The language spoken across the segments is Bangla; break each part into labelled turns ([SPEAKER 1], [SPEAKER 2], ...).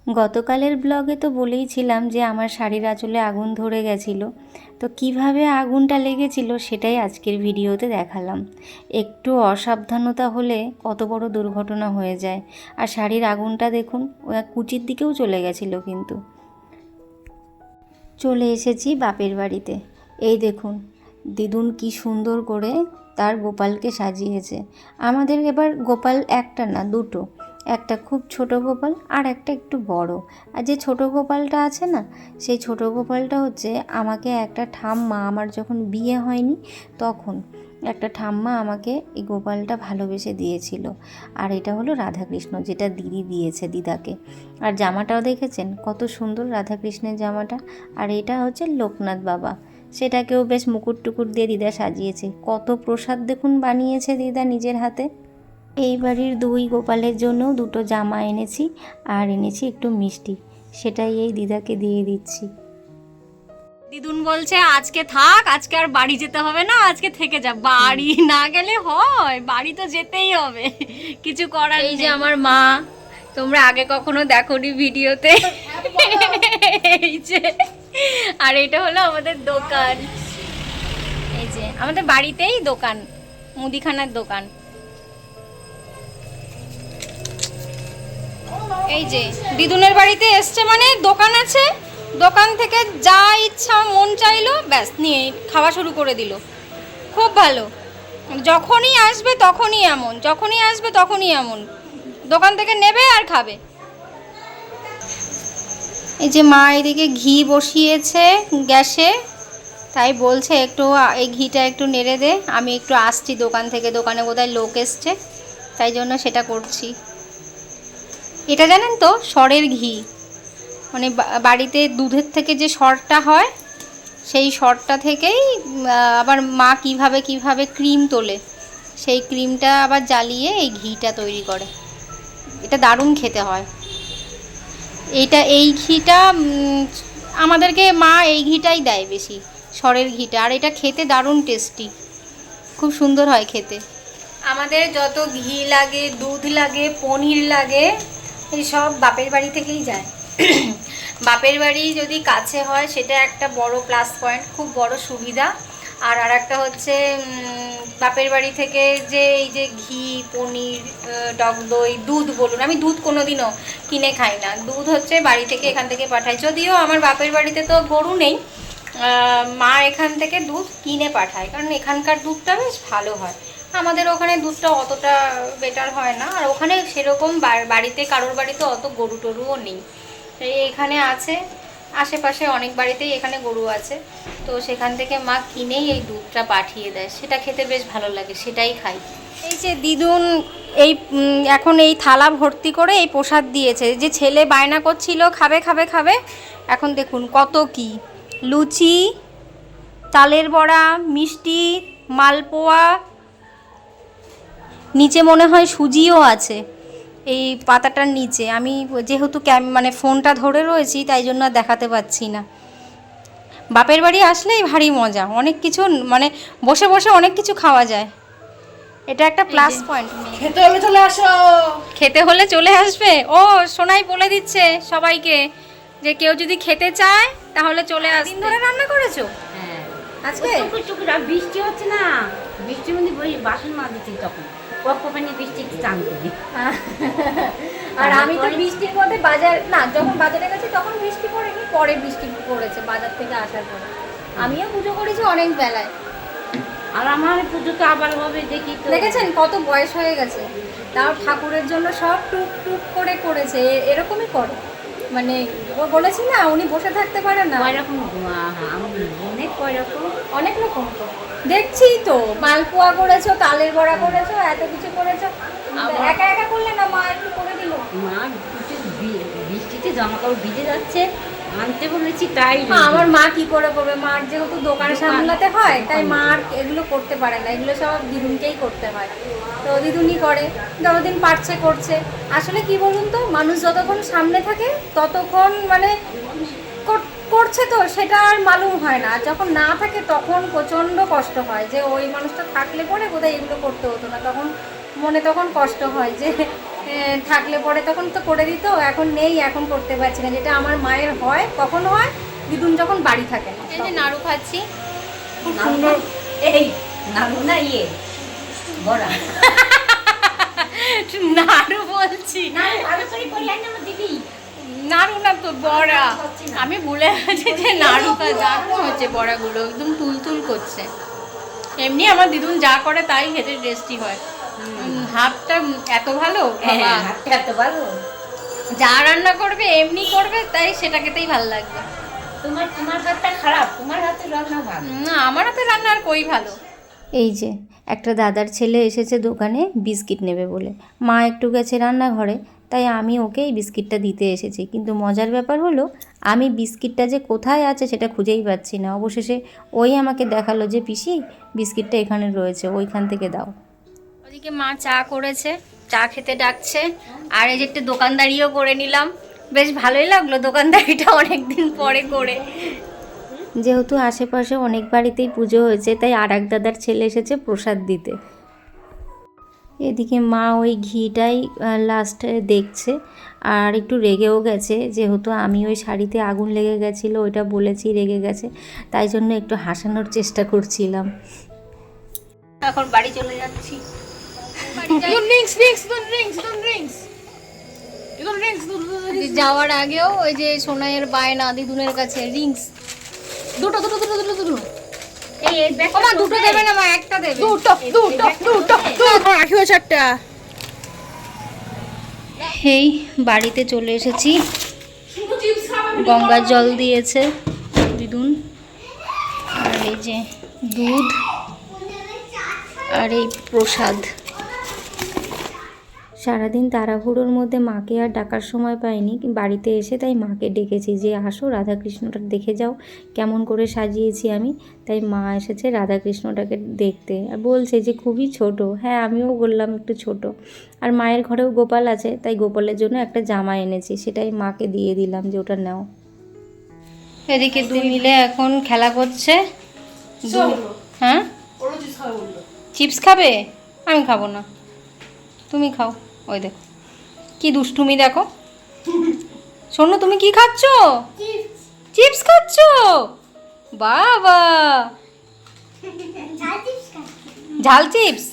[SPEAKER 1] গতকালের ব্লগে তো বলেইছিলাম যে আমার শাড়ির আঁচলে আগুন ধরে গেছিলো। তো কিভাবে আগুনটা লেগেছিল সেটাই আজকের ভিডিওতে দেখালাম। একটু অসাবধানতা হলে কত বড় দুর্ঘটনা হয়ে যায়। আর শাড়ির আগুনটা দেখুন, কুচির দিকেও চলে গেছিলো। কিন্তু চলে এসেছি বাপের বাড়িতে। এই দেখুন দিদুন কি সুন্দর করে তার গোপালকে সাজিয়েছে। আমাদের এবার গোপাল একটা না, দুটো। একটা খুব ছোট গোপাল আর একটা একটু বড়। আর যে ছোট গোপালটা আছে না, সেই ছোট গোপালটা হচ্ছে আমাকে একটা ঠাম্মা, আমার যখন বিয়ে হয়নি তখন একটা ঠাম্মা আমাকে এই গোপালটা ভালোবেসে দিয়েছিল। আর এটা হলো রাধাকৃষ্ণ, যেটা দিদি দিয়েছে দিদাকে। আর জামাটাও দেখেছেন কত সুন্দর রাধাকৃষ্ণের জামাটা। আর এটা হচ্ছে লোকনাথ বাবা, সেটাকেও বেশ মুকুট টুকুট দিয়ে দিদা সাজিয়েছে। কত প্রসাদ দেখুন বানিয়েছে দিদা নিজের হাতে। এই বাড়ির দুই গোপালের জন্যও দুটো জামা এনেছি, আর এনেছি একটু মিষ্টি, সেটাই এই দিদাকে দিয়ে দিচ্ছি।
[SPEAKER 2] দিদুন বলছে আজকে থাক, আজকে আর বাড়ি যেতে হবে না, আজকে থেকে যা। বাড়ি না গেলে হয়, বাড়ি তো যেতেই হবে, কিছু করার। এই যে আমার মা, তোমরা আগে কখনো দেখোনি ভিডিওতে। এই যে, আর এটা হলো আমাদের দোকান। এই যে আমাদের বাড়িতেই দোকান, মুদিখানার দোকান। এই যে দিদুনের বাড়িতে এসছে মানে দোকান আছে, দোকান থেকে যা ইচ্ছা মন চাইলো ব্যাস নিয়ে খাওয়া শুরু করে দিল। খুব ভালো, যখনই আসবে তখনই এমন, যখনই আসবে তখনই এমন, দোকান থেকে নেবে আর খাবে। এই যে মা এদিকে ঘি বসিয়েছে গ্যাসে, তাই বলছে একটু এই ঘিটা একটু নেড়ে দে, আমি একটু আসছি দোকান থেকে, দোকানে বোধহয় লোক এসছে, তাই জন্য সেটা করছি। এটা জানেন তো সরের ঘি, মানে বাড়িতে দুধের থেকে যে সরটা হয়, সেই সরটা থেকেই আবার মা কিভাবে কিভাবে ক্রিম তোলে, সেই ক্রিমটা আবার জ্বালিয়ে এই ঘিটা তৈরি করে। এটা দারুণ খেতে হয়। এই ঘিটা আমাদেরকে মা এই ঘিটাই দেয় বেশি, সরের ঘিটা। আর এটা খেতে দারুণ টেস্টি, খুব সুন্দর হয় খেতে। আমাদের যত ঘি লাগে, দুধ লাগে, পনির লাগে, এই সব বাপের বাড়ি থেকেই যায়। বাপের বাড়ি যদি কাছে হয় সেটা একটা বড় প্লাস পয়েন্ট, খুব বড় সুবিধা। আর একটা হচ্ছে বাপের বাড়ি থেকে যে এই যে ঘি, পনির, টক দই, দুধ বলুন, আমি দুধ কোনোদিনও কিনে খাই না, দুধ হচ্ছে বাড়ি থেকে এখান থেকে পাঠাই। যদিও আমার বাপের বাড়িতে তো গরু নেই, মা এখান থেকে দুধ কিনে পাঠায়, কারণ এখানকার দুধটা বেশ ভালো হয়। আমাদের ওখানে দুধটা অতটা বেটার হয় না, আর ওখানে সেরকম বাড়িতে কারোর বাড়িতে অত গরু টরুও নেই। এখানে আছে আশেপাশে অনেক বাড়িতেই এখানে গরু আছে, তো সেখান থেকে মা কিনেই এই দুধটা পাঠিয়ে দেয়, সেটা খেতে বেশ ভালো লাগে, সেটাই খাই। এই যে দিদুন এই এখন এই থালা ভর্তি করে এই প্রসাদ দিয়েছে, যে ছেলে বায়না করছিল খাবে খাবে খাবে, এখন দেখুন কত কি, লুচি, তালের বড়া, মিষ্টি, মালপোয়া, নিচে মনে হয় সুজিও আছে এই পাতাটার নিচে। আমি যেহেতু মানে ফোনটা ধরে রয়েছি তাই জন্য আর দেখাতে পাচ্ছি না। বাপের বাড়ি আসলেই ভারী মজা, অনেক কিছু মানে বসে বসে অনেক কিছু খাওয়া যায়, এটা একটা প্লাস পয়েন্ট।
[SPEAKER 3] খেতে হলে চলে আসো,
[SPEAKER 2] খেতে হলে চলে আসবে। ও সোনাই বলে দিচ্ছে সবাইকে যে কেউ যদি খেতে চায় তাহলে চলে আসবে। দিন ধরে রান্না করেছো?
[SPEAKER 3] হ্যাঁ
[SPEAKER 2] আজকে
[SPEAKER 3] টুকুর আর বৃষ্টি হচ্ছে না, বৃষ্টির মধ্যে বাসন মাজছি, তখন কপকপানি বৃষ্টি চান করি।
[SPEAKER 2] আর আমি তো বৃষ্টির মধ্যে বাজার না, যখন বাজারে গেছি তখন বৃষ্টি পড়েনি, পরে বৃষ্টি পড়েছে বাজার থেকে আসার পরে। আমিও পুজো করেছি অনেক বেলায়।
[SPEAKER 3] আর আমার পুজো তো আবার হবে, দেখি তো।
[SPEAKER 2] দেখেছেন কত বয়স হয়ে গেছে, তাও ঠাকুরের জন্য সব টুক টুক করে করেছে। এরকমই করে, মানে ও বলেছি না উনি বসে থাকতে পারেন না।
[SPEAKER 3] কয়রকম অনেক কয়রকম,
[SPEAKER 2] অনেক রকম তো দেখছি তো, মালপোয়া করেছো, তালের বড়া করেছো, এত কিছু করেছো। একা একা করলে না, মা একটু করে দিল।
[SPEAKER 3] মা বৃষ্টিতে জামা কাপড় ভিজে যাচ্ছে, আনতে বলেছি তাই।
[SPEAKER 2] আমার মা কি করে করবে, মার যেহেতু দোকান সামলাতে হয় তাই মা আর এগুলো করতে পারে না, এগুলো সব দিদুনকেই করতে হয়। তো দিদুনই করে, যতদিন পারছে করছে। আসলে কি বলুন তো, মানুষ যতক্ষণ সামনে থাকে ততক্ষণ মানে করছে, তো সেটা আর মালুম হয় না। যখন না থাকে তখন প্রচণ্ড কষ্ট হয়, যে ওই মানুষটা থাকলে পরে বোধহয় এগুলো করতে হতো না, তখন মনে তখন কষ্ট হয় যে থাকলে পরে তখন তো করে দিত, এখন নেই, এখন করতে পারছি না। যেটা আমার মায়ের হয়, কখন হয়, দিদুন যখন বাড়ি থাকে না। এই যে নাড়ু খাচ্ছি, খুব সুন্দর।
[SPEAKER 3] এই নাড়ু না ইয়ে বড়া
[SPEAKER 2] নাড়ু বলছি,
[SPEAKER 3] ভালো করে করে আনি আমার দিদি।
[SPEAKER 2] নাড়ু না তো, বড়া। আমি ভুলে গেছি যে নাড়ু দারুণ হচ্ছে, বড়াগুলো একদম তুলতুল করছে। এমনি আমার দিদুন যা করে তাই খেতে টেস্টি হয়। হাতটা এত ভালো, বাবা,
[SPEAKER 3] এত ভালো।
[SPEAKER 2] যা রান্না করবে এমনি করবে, তাই সেটা খেতেই ভালো লাগবে।
[SPEAKER 3] তোমার হাতটা খারাপ, তোমার হাতে রান্না ভালো
[SPEAKER 2] না, আমার হাতে রান্না আর কই ভালো।
[SPEAKER 1] এই যে একটা দাদার ছেলে এসেছে দোকানে বিস্কিট নেবে বলে, মা একটু গেছে রান্নাঘরে, তাই আমি ওকে এই বিস্কিটটা দিতে এসেছি। কিন্তু মজার ব্যাপার হলো আমি বিস্কিটটা যে কোথায় আছে সেটা খুঁজেই পাচ্ছি না। অবশেষে ওই আমাকে দেখালো যে পিসি বিস্কিটটা এখানে রয়েছে, ওইখান থেকে দাও।
[SPEAKER 2] ওদিকে মা চা করেছে, চা খেতে ডাকছে। আর এই যে একটু দোকানদারিও করে নিলাম, বেশ ভালোই লাগলো দোকানদারিটা অনেকদিন পরে করে।
[SPEAKER 1] যেহেতু আশেপাশে অনেক বাড়িতেই পুজো হয়েছে, তাই আর এক দাদার ছেলে এসেছে প্রসাদ দিতে। এদিকে মা ওই ঘিটাই লাস্টে দেখছে, আর একটু রেগেও গেছে, যেহেতু আমি ওই শাড়িতে আগুন লেগে গেছিলো ওইটা বলেছি, রেগে গেছে, তাই জন্য একটু হাসানোর চেষ্টা করছিলাম।
[SPEAKER 2] এখন বাড়ি চলে যাচ্ছি। যাওয়ার আগেও ওই যে সোনাইয়ের বায়না দিদুনের কাছে রিংস, দুটো দুটো দুটো দুটো দুটো।
[SPEAKER 3] এই
[SPEAKER 2] ওমা দুটো দেবে না মা, একটা দেবে। এই বাড়িতে চলে এসেছি, গঙ্গার জল দিয়েছে দিদুন, আর এই যে দুধ আর এই প্রসাদ।
[SPEAKER 1] সারাদিন তাড়াহুড়োর মধ্যে মাকে আর ডাকার সময় পাইনি, বাড়িতে এসে তাই মাকে ডেকেছি যে আসো রাধাকৃষ্ণটা দেখে যাও কেমন করে সাজিয়েছি আমি। তাই মা এসেছে রাধাকৃষ্ণটাকে দেখতে, আর বলছে যে খুবই ছোট। হ্যাঁ, আমিও বললাম একটু ছোট। আর মায়ের ঘরেও গোপাল আছে, তাই গোপালের জন্য একটা জামা এনেছি, সেটাই মাকে দিয়ে দিলাম যে ওটা নাও।
[SPEAKER 2] এদিকে দুই মিলে এখন খেলা করছে। হ্যাঁ, চিপস খাবে? আমি খাবো না, তুমি খাও। ওই দেখো কি দুষ্টুমি, দেখো। শোনো, তুমি কি খাচ্ছ? চিপস খাচ্ছ? বাবা, ঝাল চিপস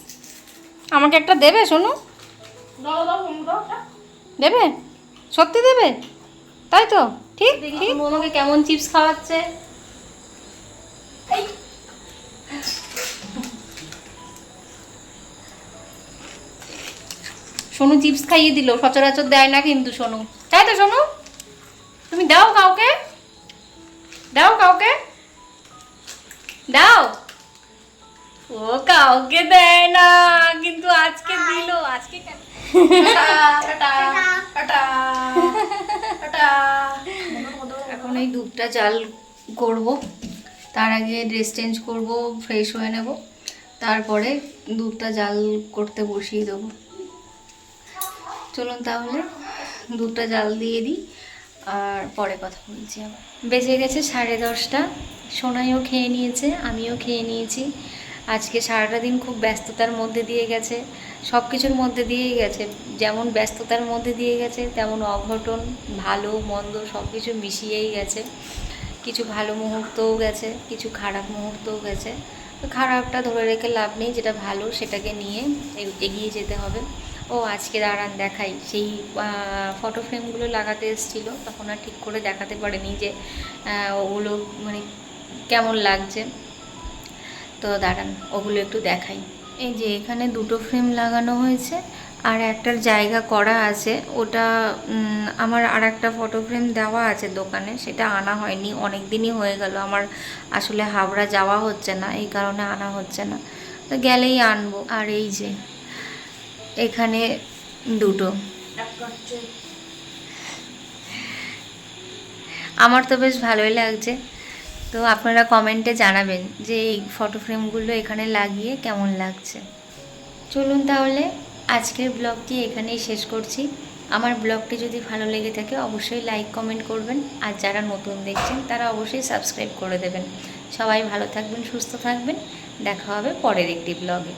[SPEAKER 2] আমাকে একটা দেবে? শোনো, দেবে? সত্যি দেবে? তাই তো? ঠিক ঠিক। আমাকে কেমন চিপস খাওয়াচ্ছে। সোনু চিপস খাইয়ে দিল, সচরাচর দেয় না কিন্তু সোনু, তাই তো সোনু? তুমি দাও কাউকে, দাও কাউকে, দাও। ও কাউকে দেয় না, কিন্তু আজকে দিল। আজকে এখন এই দুধটা জাল করব, তার আগে ড্রেস চেঞ্জ করব, ফ্রেশ হয়ে নেব, তারপরে দুধটা জাল করতে বসিয়ে দেবো। চলুন তাহলে দুধটা জাল দিয়ে দিই, আর পরে কথা বলছি আবার। বেজে গেছে 10:30, সোনাইও খেয়ে নিয়েছে, আমিও খেয়ে নিয়েছি। আজকে সারাটা দিন খুব ব্যস্ততার মধ্যে দিয়ে গেছে, সব কিছুর মধ্যে দিয়েই গেছে। যেমন ব্যস্ততার মধ্যে দিয়ে গেছে, তেমন অঘটন, ভালো মন্দ সব কিছু মিশিয়েই গেছে। কিছু ভালো মুহূর্তও গেছে, কিছু খারাপ মুহূর্তও গেছে। তো খারাপটা ধরে রেখে লাভ নেই, যেটা ভালো সেটাকে নিয়ে এগিয়ে যেতে হবে। ও আজকে দাঁড়ান দেখাই, সেই ফটো ফ্রেমগুলো লাগাতে এসেছিলো, তখন আর ঠিক করে দেখাতে পারেনি যে ওগুলো মানে কেমন লাগছে। তো দাঁড়ান ওগুলো একটু দেখাই। এই যে এখানে দুটো ফ্রেম লাগানো হয়েছে, আর একটার জায়গা করা আছে, ওটা আমার আর একটা ফটো ফ্রেম দেওয়া আছে দোকানে, সেটা আনা হয়নি, অনেক দিনই হয়ে গেল। আমার আসলে হাবড়া যাওয়া হচ্ছে না, এই কারণে আনা হচ্ছে না, তো গেলেই আনবো। আর এই যে এখানে দুটো, আমার তো বেশ ভালোই লাগছে। তো আপনারা কমেন্টে জানাবেন যে এই ফটো ফ্রেমগুলো এখানে লাগিয়ে কেমন লাগছে। চলুন তাহলে আজকের ব্লগটি এখানেই শেষ করছি। আমার ব্লগটি যদি ভালো লেগে থাকে অবশ্যই লাইক কমেন্ট করবেন, আর যারা নতুন দেখছেন তারা অবশ্যই সাবস্ক্রাইব করে দেবেন। সবাই ভালো থাকবেন, সুস্থ থাকবেন, দেখা হবে পরের একটি ব্লগে।